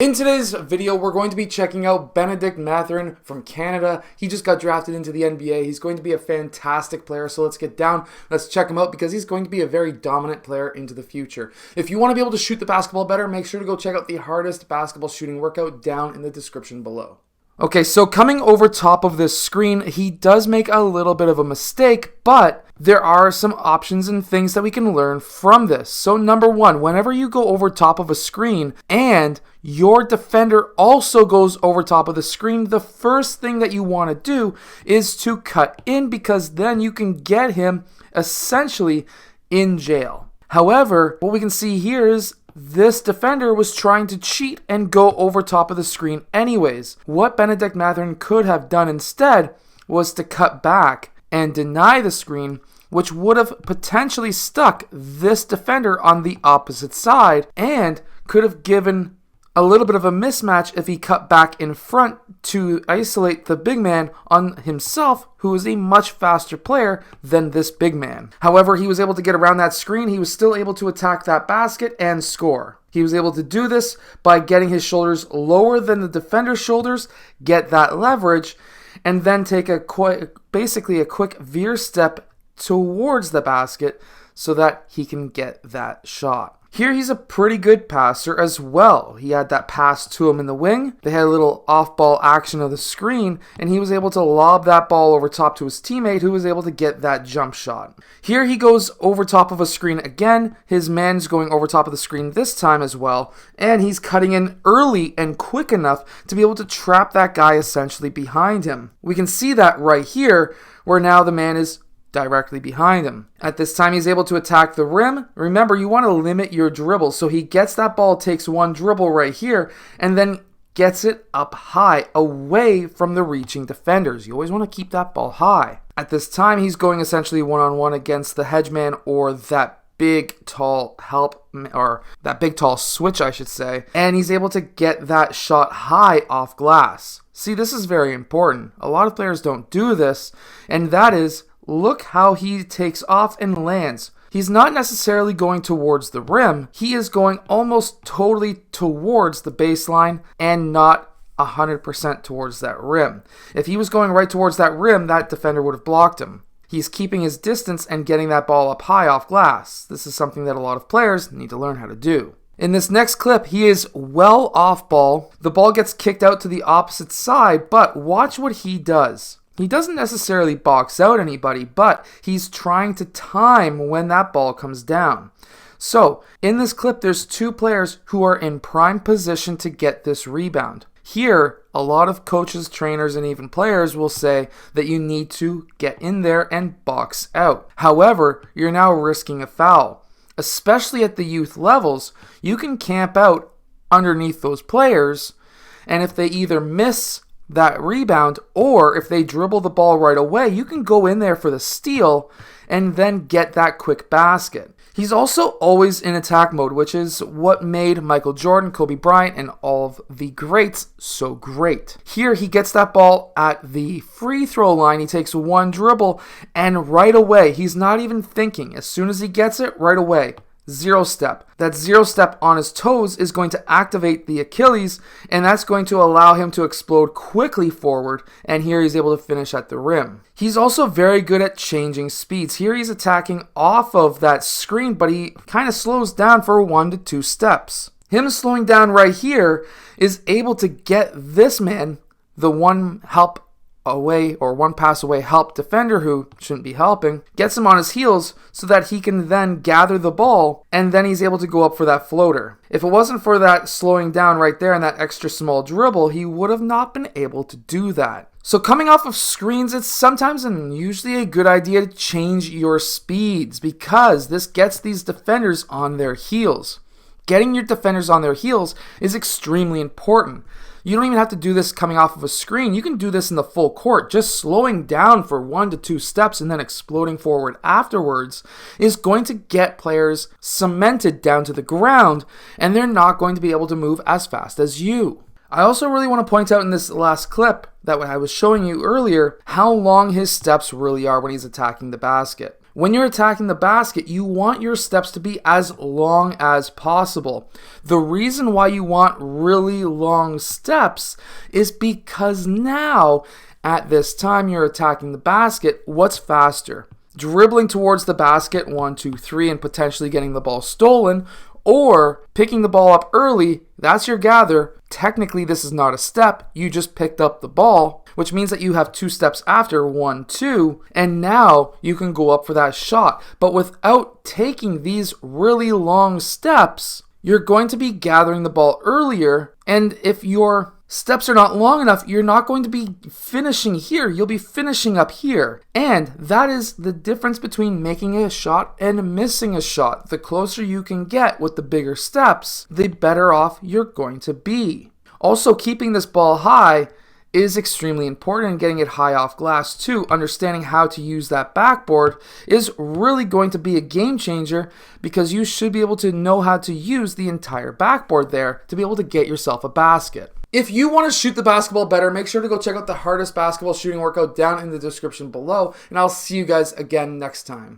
In today's video, we're going to be checking out Bennedict Mathurin from Canada. He just got drafted into the NBA. He's going to be a fantastic player, so let's get down. Let's check him out because he's going to be a very dominant player into the future. If you want to be able to shoot the basketball better, make sure to go check out the hardest basketball shooting workout down in the description below. Okay, so coming over top of this screen, he does make a little bit of a mistake, but there are some options and things that we can learn from this. So number one, whenever you go over top of a screen and your defender also goes over top of the screen, the first thing that you want to do is to cut in, because then you can get him essentially in jail. However, what we can see here is this defender was trying to cheat and go over top of the screen anyways. What Bennedict Mathurin could have done instead was to cut back and deny the screen, which would have potentially stuck this defender on the opposite side and could have given a little bit of a mismatch if he cut back in front to isolate the big man on himself, who is a much faster player than this big man. However, he was able to get around that screen. He was still able to attack that basket and score. He was able to do this by getting his shoulders lower than the defender's shoulders, get that leverage, and then take basically a quick veer step towards the basket so that he can get that shot. Here he's a pretty good passer as well. He had that pass to him in the wing. They had a little off-ball action of the screen, and he was able to lob that ball over top to his teammate, who was able to get that jump shot. Here he goes over top of a screen again. His man's going over top of the screen this time as well, and he's cutting in early and quick enough to be able to trap that guy essentially behind him. We can see that right here, where now the man is directly behind him. At this time, he's able to attack the rim. Remember, you want to limit your dribble. So he gets that ball, takes one dribble right here, and then gets it up high, away from the reaching defenders. You always want to keep that ball high. At this time, he's going essentially one-on-one against the hedge man, or that big tall switch, I should say, and he's able to get that shot high off glass. See, this is very important. A lot of players don't do this, and that is, look how he takes off and lands. He's not necessarily going towards the rim. He is going almost totally towards the baseline and not 100% towards that rim. If he was going right towards that rim, that defender would have blocked him. He's keeping his distance and getting that ball up high off glass. This is something that a lot of players need to learn how to do. In this next clip, he is well off ball. The ball gets kicked out to the opposite side, but watch what he does. He doesn't necessarily box out anybody, but he's trying to time when that ball comes down. So, in this clip, there's two players who are in prime position to get this rebound. Here, a lot of coaches, trainers, and even players will say that you need to get in there and box out. However, you're now risking a foul. Especially at the youth levels, you can camp out underneath those players, and if they either miss that rebound, or if they dribble the ball right away, you can go in there for the steal and then get that quick basket. He's also always in attack mode, which is what made Michael Jordan, Kobe Bryant, and all of the greats so great. Here he gets that ball at the free throw line. He takes one dribble, and right away, he's not even thinking. As soon as he gets it, right away, zero step. That zero step on his toes is going to activate the Achilles, and that's going to allow him to explode quickly forward, and here he's able to finish at the rim. He's also very good at changing speeds. Here he's attacking off of that screen, but he kind of slows down for 1 to 2 steps. Him slowing down right here is able to get this man, the one pass away help defender who shouldn't be helping, gets him on his heels so that he can then gather the ball, and then he's able to go up for that floater. If it wasn't for that slowing down right there and that extra small dribble, he would have not been able to do that. So coming off of screens, it's sometimes and usually a good idea to change your speeds, because this gets these defenders on their heels. Getting your defenders on their heels is extremely important. You don't even have to do this coming off of a screen. You can do this in the full court. Just slowing down for 1 to 2 steps and then exploding forward afterwards is going to get players cemented down to the ground, and they're not going to be able to move as fast as you. I also really want to point out in this last clip that I was showing you earlier how long his steps really are when he's attacking the basket. When you're attacking the basket, you want your steps to be as long as possible. The reason why you want really long steps is because now, at this time you're attacking the basket, what's faster? Dribbling towards the basket, 1, 2, 3, and potentially getting the ball stolen, or picking the ball up early, that's your gather. Technically, this is not a step. You just picked up the ball, which means that you have 2 steps after, 1, 2, and now you can go up for that shot. But without taking these really long steps, you're going to be gathering the ball earlier, and if your steps are not long enough, you're not going to be finishing here. You'll be finishing up here. And that is the difference between making a shot and missing a shot. The closer you can get with the bigger steps, the better off you're going to be. Also, keeping this ball high is extremely important, and getting it high off glass too. Understanding how to use that backboard is really going to be a game changer, because you should be able to know how to use the entire backboard there to be able to get yourself a basket. If you want to shoot the basketball better, make sure to go check out the hardest basketball shooting workout down in the description below, and I'll see you guys again next time.